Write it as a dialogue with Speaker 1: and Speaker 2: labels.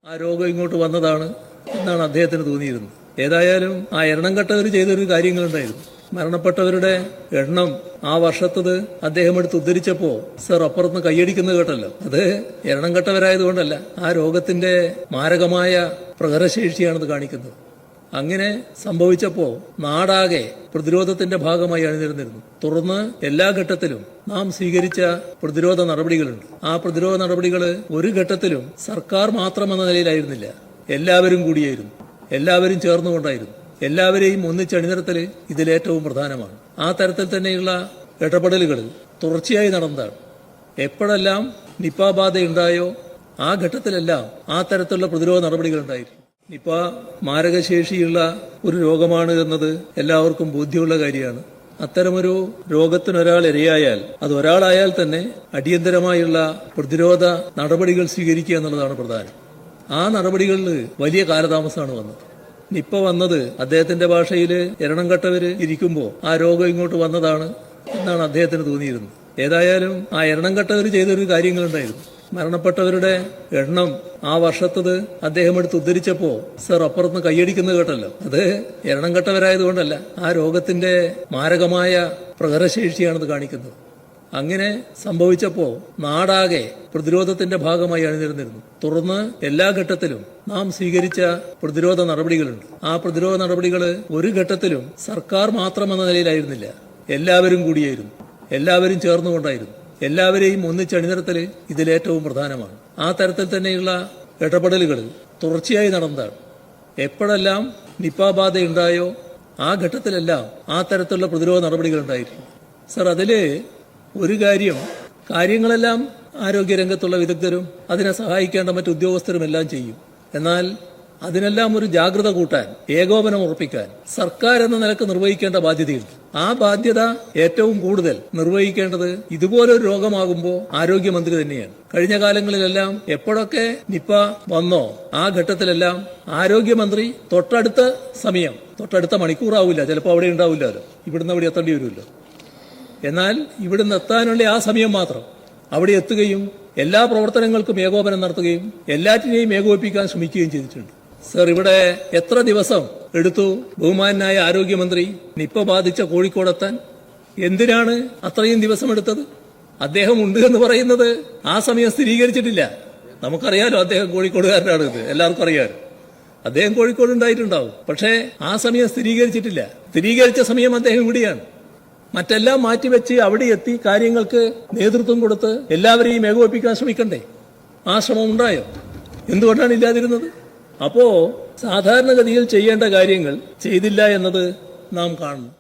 Speaker 1: ആ രോഗം ഇങ്ങോട്ട് വന്നതാണ് എന്നാണ് അദ്ദേഹത്തിന് തോന്നിയിരുന്നത്. ഏതായാലും ആ എണ്ണം കെട്ടവർ ചെയ്തൊരു കാര്യങ്ങളുണ്ടായിരുന്നു. മരണപ്പെട്ടവരുടെ എണ്ണം ആ വർഷത്തത് അദ്ദേഹം എടുത്ത് ഉദ്ധരിച്ചപ്പോ സർ അപ്പുറത്ത് കൈയടിക്കുന്നത് കേട്ടല്ലോ. അത് എണ്ണം കെട്ടവരായതുകൊണ്ടല്ല, ആ രോഗത്തിന്റെ മാരകമായ പ്രഹരശേഷിയാണത് കാണിക്കുന്നത്. അങ്ങനെ സംഭവിച്ചപ്പോ നാടാകെ പ്രതിരോധത്തിന്റെ ഭാഗമായി അണിനിരന്നിരുന്നു. തുടർന്ന് എല്ലാ ഘട്ടത്തിലും നാം സ്വീകരിച്ച പ്രതിരോധ നടപടികളുണ്ട്. ആ പ്രതിരോധ നടപടികൾ ഒരു ഘട്ടത്തിലും സർക്കാർ മാത്രം എന്ന നിലയിലായിരുന്നില്ല, എല്ലാവരും കൂടിയായിരുന്നു, എല്ലാവരും ചേർന്നുകൊണ്ടായിരുന്നു. എല്ലാവരെയും ഒന്നിച്ചണിനിരത്തൽ ഇതിലേറ്റവും പ്രധാനമാണ്. ആ തരത്തിൽ തന്നെയുള്ള ഇടപെടലുകൾ തുടർച്ചയായി നടന്നതാണ്. എപ്പോഴെല്ലാം നിപ ബാധ ഉണ്ടായോ ആ ഘട്ടത്തിലെല്ലാം ആ തരത്തിലുള്ള പ്രതിരോധ നടപടികൾ ഉണ്ടായിരുന്നു. നിപ മാരകശേഷിയുള്ള ഒരു രോഗമാണ് എന്നത് എല്ലാവർക്കും ബോധ്യമുള്ള കാര്യമാണ്. അത്തരമൊരു രോഗത്തിനൊരാൾ ഇരയായാൽ, അത് ഒരാളായാൽ തന്നെ അടിയന്തരമായുള്ള പ്രതിരോധ നടപടികൾ സ്വീകരിക്കുക എന്നുള്ളതാണ് പ്രധാനം. ആ നടപടികളിൽ വലിയ കാലതാമസമാണ് വന്നത്. നിപ്പ വന്നത് അദ്ദേഹത്തിന്റെ ഭാഷയിൽ എരണം കെട്ടവര് ഇരിക്കുമ്പോൾ ആ രോഗം ഇങ്ങോട്ട് വന്നതാണ് എന്നാണ് അദ്ദേഹത്തിന് തോന്നിയിരുന്നത്. ഏതായാലും ആ എണ്ണം കെട്ടവർ ചെയ്തൊരു കാര്യങ്ങളുണ്ടായിരുന്നു. മരണപ്പെട്ടവരുടെ എണ്ണം ആ വർഷത്തത് അദ്ദേഹം എടുത്ത് ഉദ്ധരിച്ചപ്പോ സർ അപ്പുറത്ത് കൈയടിക്കുന്നത് കേട്ടല്ലോ. അത് എണ്ണം കെട്ടവരായതുകൊണ്ടല്ല, ആ രോഗത്തിന്റെ മാരകമായ പ്രഹരശേഷിയാണത് കാണിക്കുന്നത്. അങ്ങനെ സംഭവിച്ചപ്പോ നാടാകെ പ്രതിരോധത്തിന്റെ ഭാഗമായി അണിനിരന്നിരുന്നു. തുടർന്ന് എല്ലാ ഘട്ടത്തിലും നാം സ്വീകരിച്ച പ്രതിരോധ നടപടികളുണ്ട്. ആ പ്രതിരോധ നടപടികൾ ഒരു ഘട്ടത്തിലും സർക്കാർ മാത്രം എന്ന നിലയിലായിരുന്നില്ല, എല്ലാവരും കൂടിയായിരുന്നു, എല്ലാവരും ചേർന്നുകൊണ്ടായിരുന്നു. എല്ലാവരെയും ഒന്നിച്ചണിനിരത്തൽ ഇതിലേറ്റവും പ്രധാനമാണ്. ആ തരത്തിൽ തന്നെയുള്ള ഇടപെടലുകൾ തുടർച്ചയായി നടന്നതാണ്. എപ്പോഴെല്ലാം നിപ ബാധ ഉണ്ടായോ ആ ഘട്ടത്തിലെല്ലാം ആ തരത്തിലുള്ള പ്രതിരോധ നടപടികൾ ഉണ്ടായിരുന്നു. സർ, അതില് ഒരു കാര്യങ്ങളെല്ലാം ആരോഗ്യരംഗത്തുള്ള വിദഗ്ധരും അതിനെ സഹായിക്കേണ്ട മറ്റു ഉദ്യോഗസ്ഥരും എല്ലാം ചെയ്യും. എന്നാൽ അതിനെല്ലാം ഒരു ജാഗ്രത കൂട്ടാൻ, ഏകോപനം ഉറപ്പിക്കാൻ സർക്കാർ എന്ന നിലക്ക് നിർവഹിക്കേണ്ട ബാധ്യതയുണ്ട്. ആ ബാധ്യത ഏറ്റവും കൂടുതൽ നിർവഹിക്കേണ്ടത് ഇതുപോലൊരു രോഗമാകുമ്പോൾ ആരോഗ്യമന്ത്രി തന്നെയാണ്. കഴിഞ്ഞ കാലങ്ങളിലെല്ലാം എപ്പോഴൊക്കെ നിപ വന്നോ ആ ഘട്ടത്തിലെല്ലാം ആരോഗ്യമന്ത്രി തൊട്ടടുത്ത മണിക്കൂറാവില്ല, ചിലപ്പോൾ അവിടെ ഉണ്ടാവില്ലല്ലോ, ഇവിടുന്ന് അവിടെ എത്തേണ്ടി വരുമല്ലോ. എന്നാൽ ഇവിടുന്ന് എത്താനുള്ള ആ സമയം മാത്രം അവിടെ എത്തുകയും എല്ലാ പ്രവർത്തനങ്ങൾക്കും ഏകോപനം നടത്തുകയും എല്ലാറ്റിനെയും ഏകോപിപ്പിക്കാൻ ശ്രമിക്കുകയും ചെയ്തിട്ടുണ്ട്. സർ, ഇവിടെ എത്ര ദിവസം എടുത്തു ബഹുമാനായ ആരോഗ്യമന്ത്രി നിപ്പ ബാധിച്ച കോഴിക്കോടെത്താൻ? എന്തിനാണ് അത്രയും ദിവസം എടുത്തത്? അദ്ദേഹം ഉണ്ട് എന്ന് പറയുന്നത് ആ സമയം സ്ഥിരീകരിച്ചിട്ടില്ല. നമുക്കറിയാലോ, അദ്ദേഹം കോഴിക്കോടുകാരനാണ്, ഇത് എല്ലാവർക്കും അറിയാലോ. അദ്ദേഹം കോഴിക്കോട് ഉണ്ടായിട്ടുണ്ടാവും, പക്ഷേ ആ സമയം സ്ഥിരീകരിച്ചിട്ടില്ല. സ്ഥിരീകരിച്ച സമയം അദ്ദേഹം ഇവിടെയാണ്. മറ്റെല്ലാം മാറ്റിവെച്ച് അവിടെ എത്തി കാര്യങ്ങൾക്ക് നേതൃത്വം കൊടുത്ത് എല്ലാവരെയും ഏകോപിപ്പിക്കാൻ ശ്രമിക്കണ്ടേ? ആ ശ്രമം ഉണ്ടായോ? എന്തുകൊണ്ടാണ് ഇല്ലാതിരുന്നത്? അപ്പോ സാധാരണഗതിയിൽ ചെയ്യേണ്ട കാര്യങ്ങൾ ചെയ്തില്ല എന്നത് നാം കാണുന്നു.